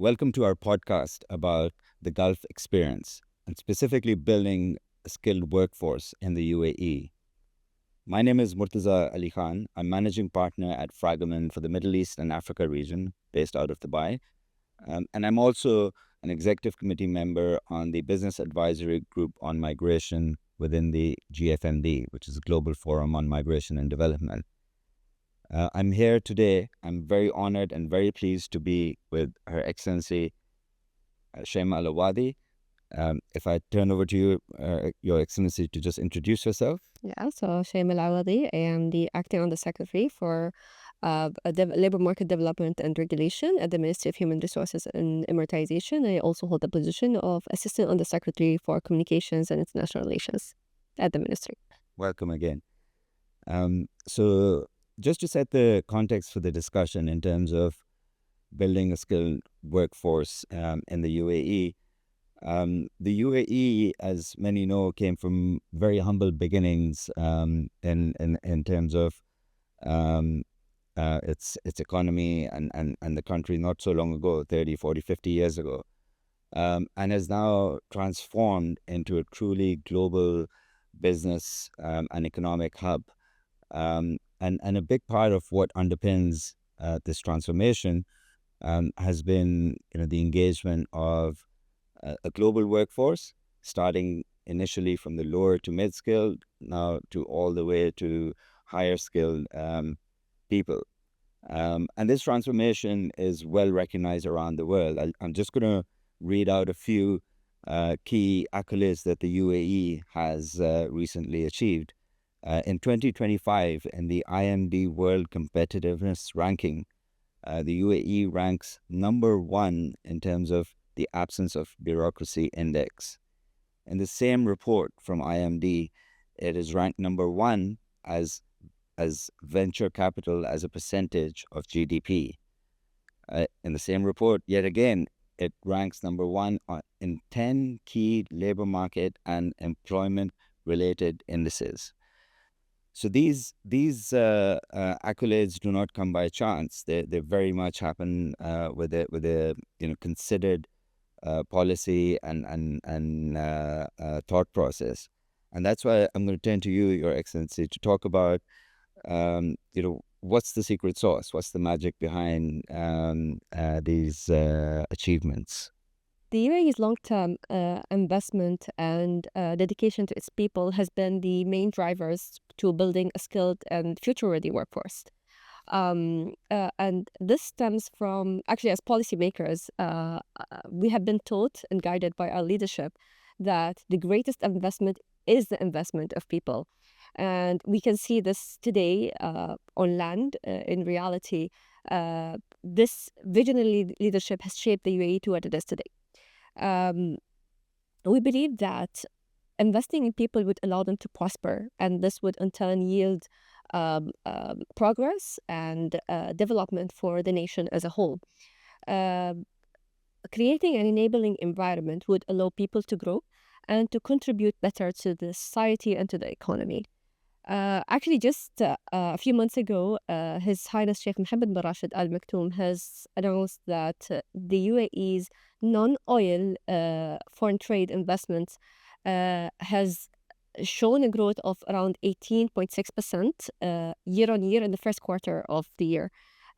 Welcome to our podcast about the Gulf experience and specifically building a skilled workforce in the UAE. My name is Murtaza Khan. I'm managing partner at Fragomen for the Middle East and Africa region based out of Dubai. And I'm also an executive committee member on the Business Advisory Group on Migration within the GFMD, which is Global Forum on Migration and Development. I'm here today. I'm very honored and very pleased to be with Her Excellency Shayma Al Awadhi. If I turn over to you, Your Excellency, to just introduce yourself. So Shayma Al Awadhi, I am the acting Undersecretary for Labor Market Development and Regulation at the Ministry of Human Resources and Emiratisation. I also hold the position of Assistant Undersecretary for Communications and International Relations at the Ministry. Welcome again. So just to set the context for the discussion in terms of building a skilled workforce in the UAE, the UAE, as many know, came from very humble beginnings in terms of its economy and the country not so long ago, 30, 40, 50 years ago, and has now transformed into a truly global business and economic hub. And a big part of what underpins this transformation has been the engagement of a global workforce, starting initially from the lower to mid-skilled, now to all the way to higher skilled people. And this transformation is well recognized around the world. I'm just going to read out a few key accolades that the UAE has recently achieved. In 2025, in the IMD World Competitiveness Ranking, the UAE ranks number 1 in terms of the absence of bureaucracy index. In the same report from IMD, it is ranked number 1 as venture capital as a percentage of GDP. In the same report, yet again, it ranks number 1 in 10 key labor market and employment related indices. So these accolades do not come by chance. They very much happen with a considered policy and thought process, and that's why I'm going to turn to you, Your Excellency, to talk about what's the secret sauce, what's the magic behind these achievements. The UAE's long-term investment and dedication to its people has been the main drivers to building a skilled and future-ready workforce. And this stems from, actually, as policymakers, we have been taught and guided by our leadership that the greatest investment is the investment of people. And we can see this today on land. In reality, this visionary leadership has shaped the UAE to what it is today. We believe that investing in people would allow them to prosper, and this would in turn yield progress and development for the nation as a whole. Creating an enabling environment would allow people to grow and to contribute better to the society and to the economy. Actually, just a few months ago, His Highness Sheikh Mohammed bin Rashid Al Maktoum has announced that the UAE's non-oil foreign trade investments has shown a growth of around 18.6% year on year in the first quarter of the year,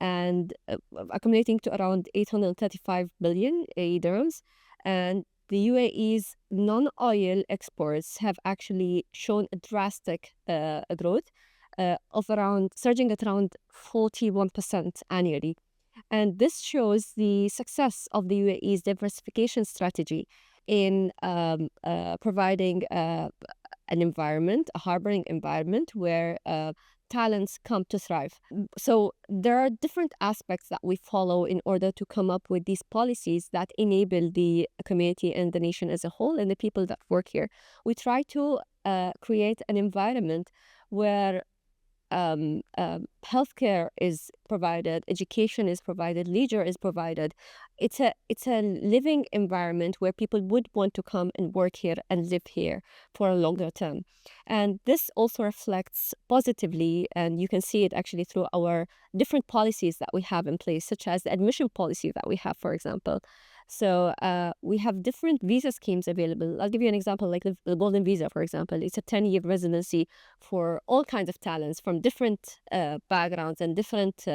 and accumulating to around 835 billion AE dirhams. And the UAE's non-oil exports have actually shown a drastic growth of around, surging at around 41% annually. And this shows the success of the UAE's diversification strategy in providing an environment, a harboring environment where talents come to thrive. So there are different aspects that we follow in order to come up with these policies that enable the community and the nation as a whole and the people that work here. We try to create an environment where healthcare is provided, education is provided, leisure is provided. It's a living environment where people would want to come and work here and live here for a longer term. And this also reflects positively, and you can see it actually through our different policies that we have in place, such as the admission policy that we have, for example. So we have different visa schemes available. I'll give you an example, like the Golden Visa, for example. It's a 10-year residency for all kinds of talents from different backgrounds and different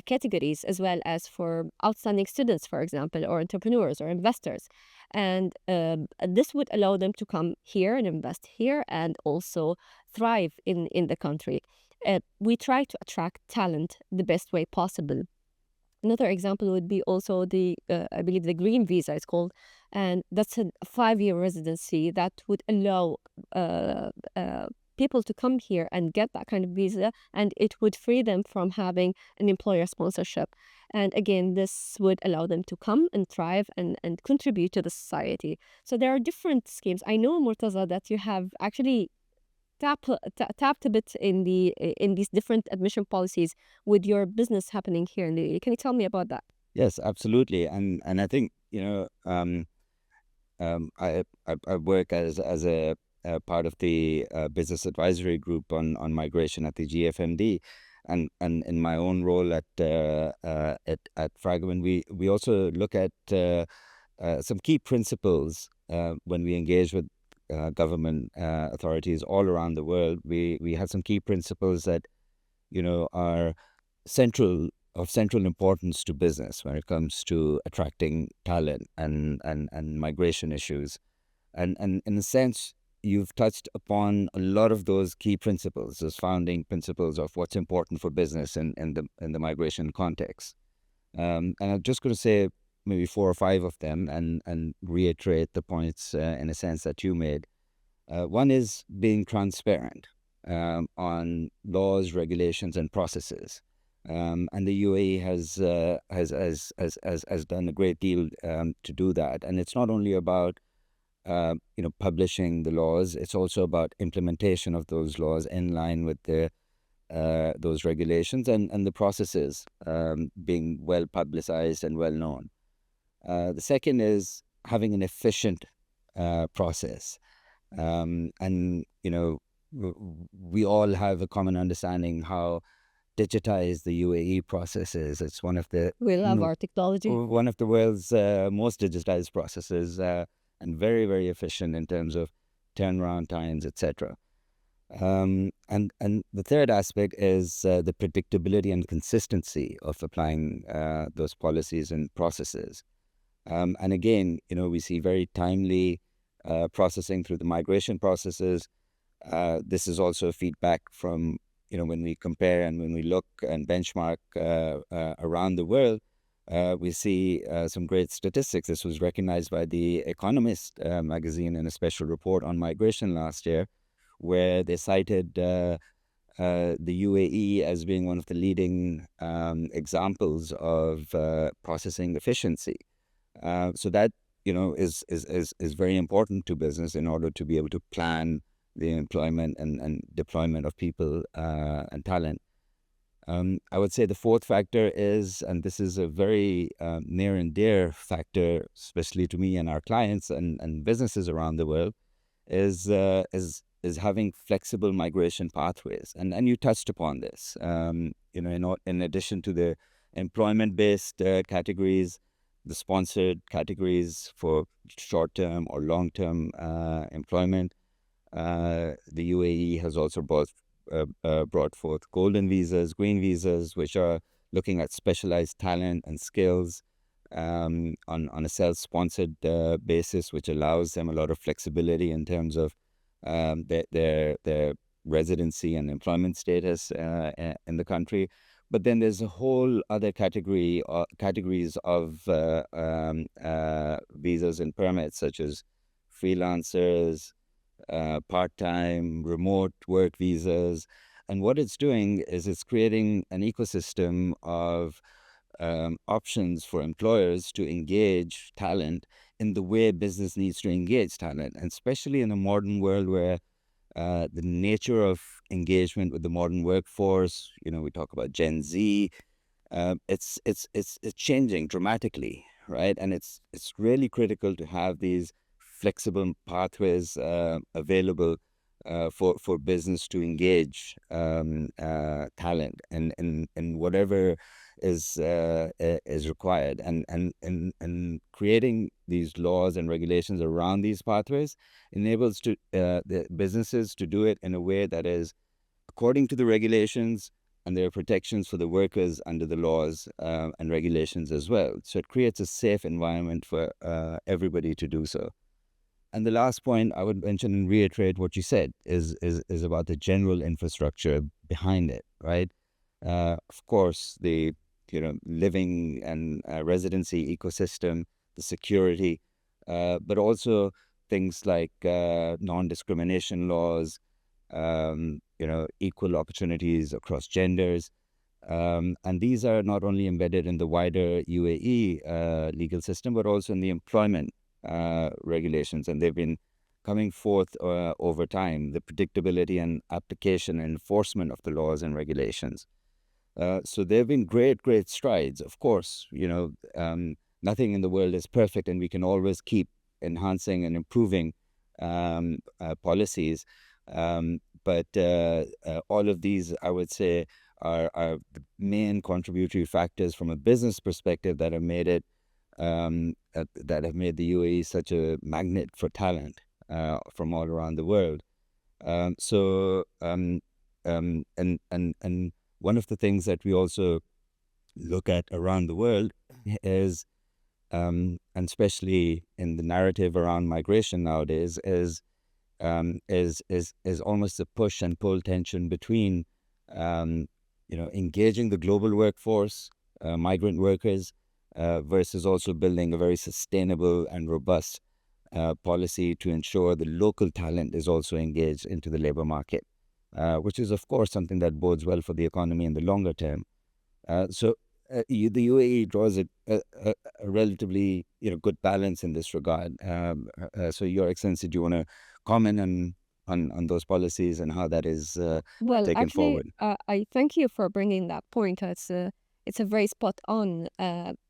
categories, as well as for outstanding students, for example, or entrepreneurs or investors. And this would allow them to come here and invest here and also thrive in the country. We try to attract talent the best way possible. Another example would be also I believe the green visa is called, and that's a 5-year residency that would allow uh, uh, people to come here and get that kind of visa, and it would free them from having an employer sponsorship. And again, this would allow them to come and thrive and contribute to the society. So there are different schemes. I know, Murtaza, that you have actually tapped a bit in these different admission policies with your business happening here in the UAE. Can you tell me about that? Yes, absolutely. And I think, I work as a part of the business advisory group on migration at the GFMD, and in my own role at Fragomen, we also look at some key principles when we engage with government authorities all around the world. We have some key principles that are central importance to business when it comes to attracting talent and migration issues. And in a sense, you've touched upon a lot of those key principles, those founding principles of what's important for business in the migration context. And I'm just going to say maybe 4 or 5 of them and reiterate the points in a sense that you made. One is being transparent on laws, regulations, and processes. And the UAE has done a great deal to do that. And it's not only about publishing the laws; it's also about implementation of those laws in line with those regulations and the processes being well publicized and well known. The second is having an efficient process. And we all have a common understanding how digitized the UAE process is. It's We love our technology. one of the world's most digitized processes, and very, very efficient in terms of turnaround times, etc. And the third aspect is the predictability and consistency of applying those policies and processes. And again, we see very timely processing through the migration processes. This is also feedback from, when we compare and when we look and benchmark around the world, we see some great statistics. This was recognized by The Economist magazine in a special report on migration last year, where they cited the UAE as being one of the leading examples of processing efficiency. So that is very important to business in order to be able to plan the employment and deployment of people and talent. I would say the fourth factor is, and this is a very near and dear factor, especially to me and our clients and businesses around the world, is having flexible migration pathways. And you touched upon this. In addition to the employment-based categories, the sponsored categories for short-term or long-term employment, the UAE has also brought forth golden visas, green visas, which are looking at specialized talent and skills on a self-sponsored basis, which allows them a lot of flexibility in terms of their residency and employment status in the country. But then there's a whole other categories of visas and permits, such as freelancers, part-time, remote work visas. And what it's doing is it's creating an ecosystem of options for employers to engage talent in the way business needs to engage talent, and especially in a modern world where the nature of engagement with the modern workforce. We talk about Gen Z. It's changing dramatically, right? And it's really critical to have these flexible pathways available for business to engage talent and whatever is required, and creating these laws and regulations around these pathways enables the businesses to do it in a way that is according to the regulations, and there are protections for the workers under the laws and regulations as well. So it creates a safe environment for everybody to do so. And the last point I would mention and reiterate what you said is about the general infrastructure behind it, right? Of course, the living and residency ecosystem, the security, but also things like non-discrimination laws, equal opportunities across genders. And these are not only embedded in the wider UAE legal system, but also in the employment regulations. And they've been coming forth over time, the predictability and application and enforcement of the laws and regulations. So there have been great strides. Of course, nothing in the world is perfect, and we can always keep enhancing and improving policies. But all of these, I would say, are the main contributory factors from a business perspective that have made it that have made the UAE such a magnet for talent from all around the world. And one of the things that we also look at around the world is, and especially in the narrative around migration nowadays, is almost a push and pull tension between engaging the global workforce, migrant workers, versus also building a very sustainable and robust policy to ensure the local talent is also engaged into the labor market, which is, of course, something that bodes well for the economy in the longer term. The UAE draws a relatively good balance in this regard. So, Your Excellency, do you want to comment on those policies and how that is Well, taken actually, forward? I thank you for bringing that point. It's a very spot on.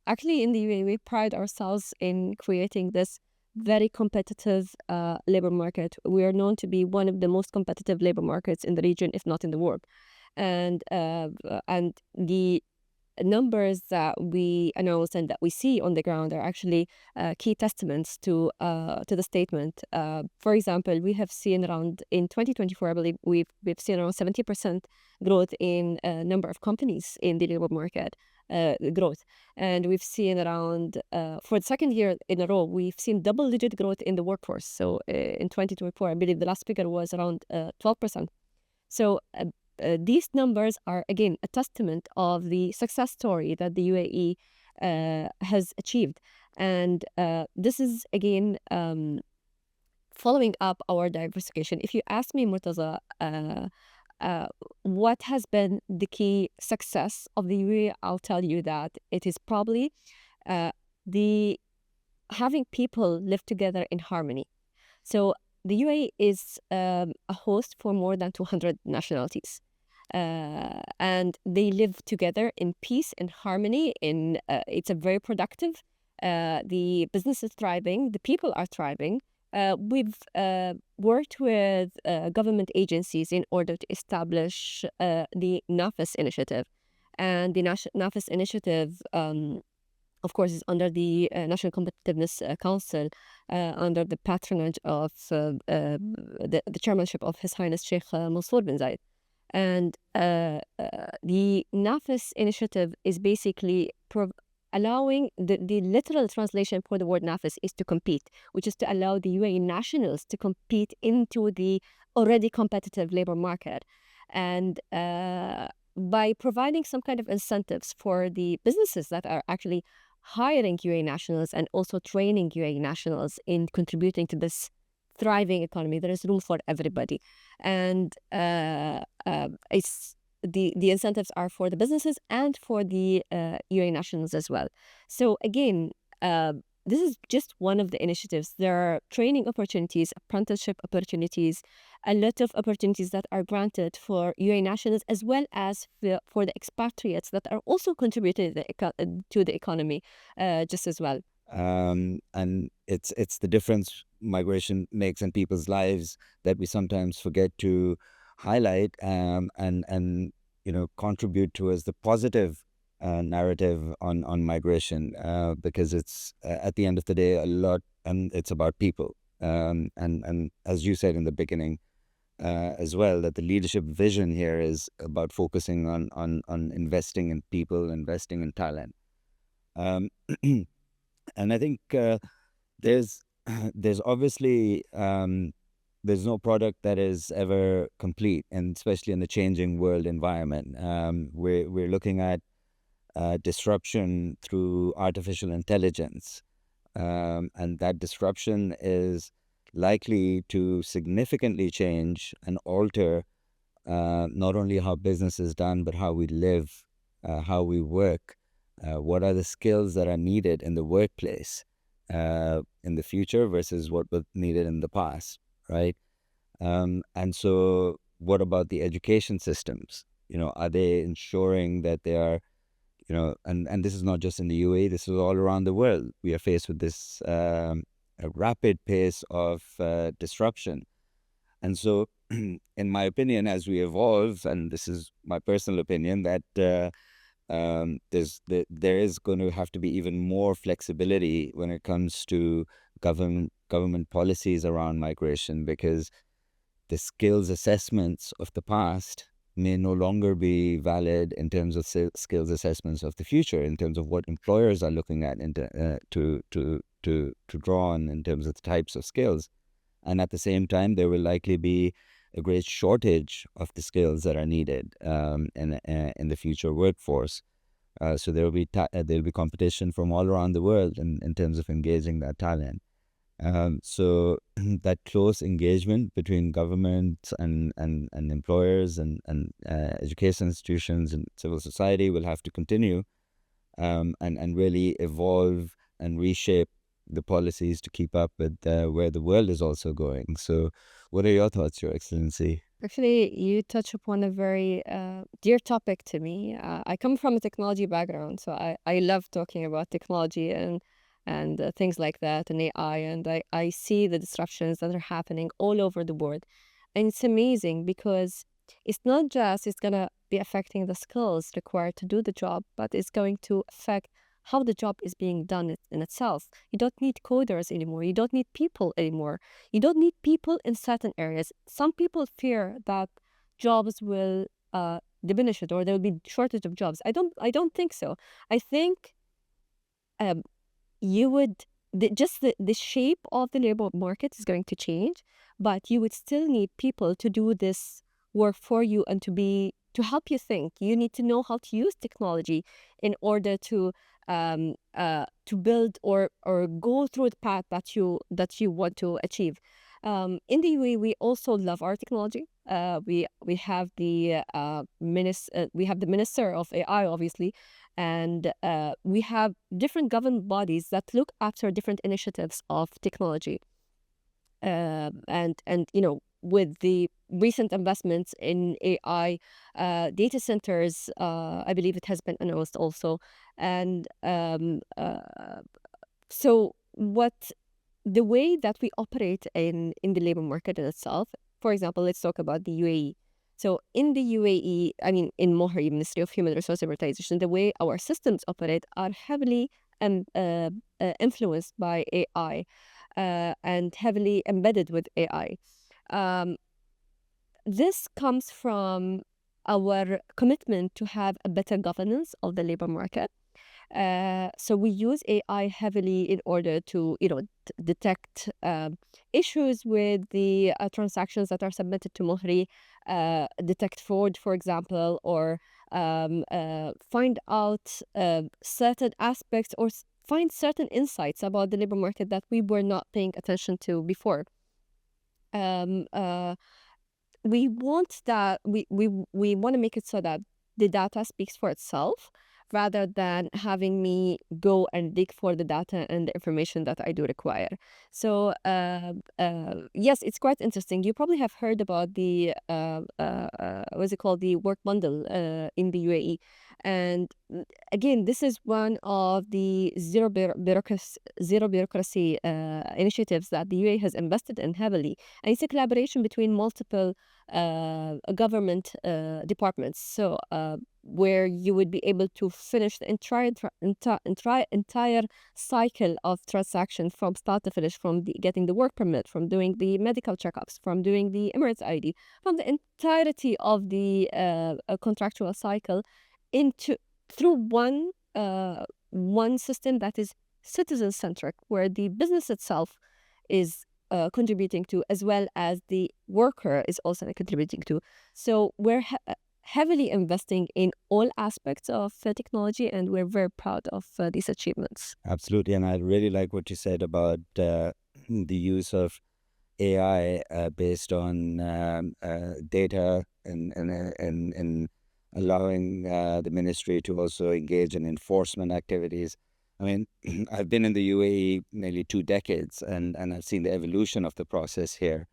Actually, in the UAE, we pride ourselves in creating this very competitive labor market. We are known to be one of the most competitive labor markets in the region, if not in the world. And the numbers that we announce and that we see on the ground are actually key testaments to the statement. For example, we have seen around in 2024, I believe we've seen around 70% growth in number of companies in the labor market growth, and we've seen around for the second year in a row we've seen double-digit growth in the workforce. So in 2024, I believe the last figure was around 12%. So these numbers are, again, a testament of the success story that the UAE has achieved. And this is, again, following up our diversification. If you ask me, Murtaza, what has been the key success of the UAE, I'll tell you that it is probably the having people live together in harmony. So the UAE is a host for more than 200 nationalities. And they live together in peace and harmony. It's a very productive. The business is thriving. The people are thriving. We've worked with government agencies in order to establish the NAFIS initiative. And the NAFIS initiative, of course, is under the National Competitiveness Council, under the patronage of the chairmanship of His Highness Sheikh Mansour bin Zayed. And the NAFIS initiative is basically allowing the literal translation for the word NAFIS is to compete, which is to allow the UAE nationals to compete into the already competitive labor market. And by providing some kind of incentives for the businesses that are actually hiring UAE nationals and also training UAE nationals in contributing to this thriving economy, there is room for everybody. And it's the incentives are for the businesses and for the UAE nationals as well. So again, this is just one of the initiatives. There are training opportunities, apprenticeship opportunities, a lot of opportunities that are granted for UAE nationals, as well as for the expatriates that are also contributing to the economy just as well. And it's the difference migration makes in people's lives that we sometimes forget to highlight, and contribute towards the positive narrative on migration, because it's at the end of the day a lot, and it's about people, and as you said in the beginning, as well, that the leadership vision here is about focusing on investing in people, investing in talent. um, and I think there's there's obviously there's no product that is ever complete, and especially in the changing world environment. We're looking at disruption through artificial intelligence, and that disruption is likely to significantly change and alter not only how business is done, but how we live, how we work, what are the skills that are needed in the workplace in the future versus what was needed in the past, right? And so, what about the education systems? Are they ensuring that they are, and this is not just in the UAE, this is all around the world. We are faced with this a rapid pace of disruption. And so, in my opinion, as we evolve, and this is my personal opinion, that there is going to have to be even more flexibility when it comes to government policies around migration, because the skills assessments of the past may no longer be valid in terms of skills assessments of the future, in terms of what employers are looking at to draw on in terms of the types of skills. And at the same time, there will likely be a great shortage of the skills that are needed in the future workforce. So there'll be competition from all around the world in terms of engaging that talent. So that close engagement between government and employers and education institutions and civil society will have to continue, and really evolve and reshape the policies to keep up with where the world is also going. So, what are your thoughts, Your Excellency? Actually, you touch upon a very dear topic to me. I come from a technology background, so I love talking about technology and things like that and AI, and I see the disruptions that are happening all over the world. And it's amazing because it's not just it's gonna be affecting the skills required to do the job, but it's going to affect how the job is being done in itself. You don't need coders anymore. You don't need people anymore. You don't need people in certain areas. Some people fear that jobs will diminish it or there will be shortage of jobs. I don't think so. I think um, you would the shape of the labor market is going to change, but you would still need people to do this work for you and to help you think. You need to know how to use technology in order to build or go through the path that you want to achieve. In the UAE, we also love our technology. We have the minister of AI, obviously, and we have different government bodies that look after different initiatives of technology. And with the recent investments in AI data centers, I believe it has been announced also. And so what the way that we operate in the labor market in itself, for example, let's talk about the UAE. So in the UAE, I mean, in MOHRI, Ministry of Human Resource Emiratisation, the way our systems operate are heavily influenced by AI and heavily embedded with AI. Um, this comes from our commitment to have a better governance of the labor market. So we use AI heavily in order to, detect issues with the transactions that are submitted to Mohri, detect fraud, for example, or find out certain aspects or find certain insights about the labor market that we were not paying attention to before. Um, uh, we want that we want to make it so that the data speaks for itself, rather than having me go and dig for the data and the information that I do require. So yes, it's quite interesting. You probably have heard about the what's it called, the work bundle in the UAE, and again, this is one of the zero bureaucracy initiatives that the UAE has invested in heavily, and it's a collaboration between multiple government departments. So where you would be able to finish the entire cycle of transaction from start to finish, from getting the work permit, from doing the medical checkups, from doing the Emirates ID, from the entirety of the contractual cycle into through one system that is citizen centric, where the business itself is contributing to, as well as the worker is also contributing to. So we're heavily investing in all aspects of technology, and we're very proud of these achievements. Absolutely. And I really like what you said about the use of AI based on data and allowing the ministry to also engage in enforcement activities. I mean, I've been in the UAE nearly 2 decades, and I've seen the evolution of the process here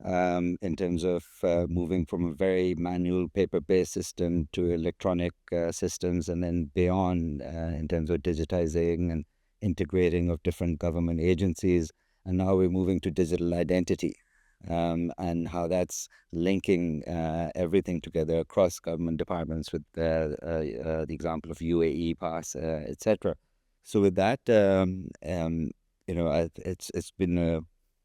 in terms of moving from a very manual paper-based system to electronic systems, and then beyond in terms of digitizing and integrating of different government agencies. And now we're moving to digital identity, and how that's linking everything together across government departments with the example of UAE Pass, etc. So with that, it's been a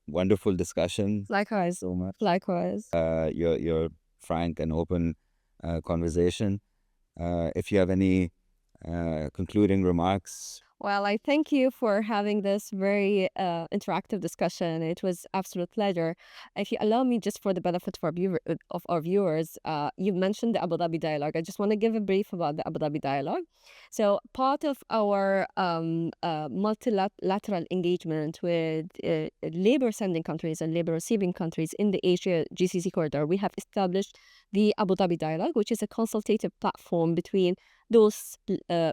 wonderful discussion. Likewise. So much. Likewise. Your frank and open conversation. If you have any concluding remarks. Well, I thank you for having this very interactive discussion. It was absolute pleasure. If you allow me, just for the benefit of our viewers, you mentioned the Abu Dhabi Dialogue. I just want to give a brief about the Abu Dhabi Dialogue. So, part of our multilateral engagement with labor sending countries and labor receiving countries in the Asia GCC corridor, we have established the Abu Dhabi Dialogue, which is a consultative platform between those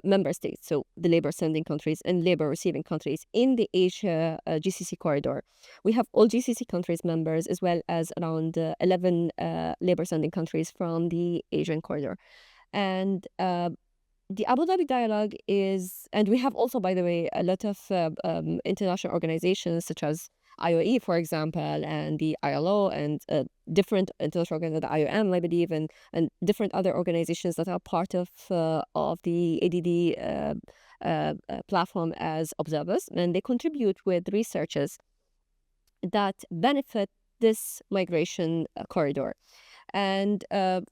member states, so the labor sending countries and labor receiving countries in the Asia GCC corridor. We have all GCC countries members, as well as around 11 labor sending countries from the Asian corridor. And the Abu Dhabi Dialogue is, and we have also, by the way, a lot of international organizations such as IOE, for example, and the ILO, and different international organizations, the IOM, I believe, and different other organizations that are part of the ADD platform as observers, and they contribute with researches that benefit this migration corridor. And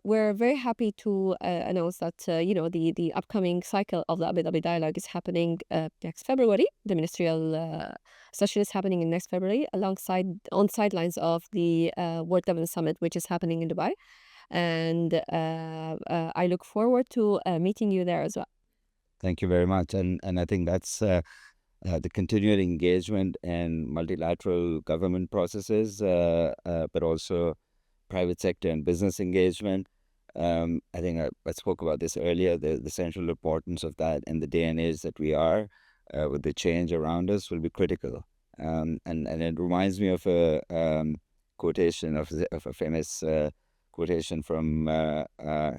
we're very happy to announce that the upcoming cycle of the Abu Dhabi Dialogue is happening next February. The ministerial session is happening in next February, on sidelines of the World Governance Summit, which is happening in Dubai. And I look forward to meeting you there as well. Thank you very much. And I think that's the continued engagement in multilateral government processes, but also private sector and business engagement. I think I spoke about this earlier, the central importance of that in the day and age that we are, with the change around us, will be critical. And it reminds me of a quotation, of a famous quotation from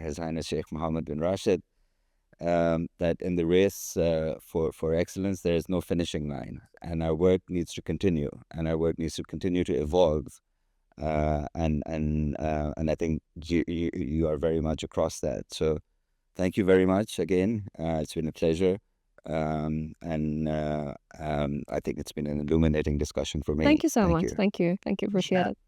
His Highness Sheikh Mohammed bin Rashid, that in the race for excellence, there is no finishing line, and our work needs to continue, and our work needs to continue to evolve. And I think you are very much across that. So thank you very much again. It's been a pleasure. And I think it's been an illuminating discussion for me. Thank you so much. You. Thank you. Appreciate it.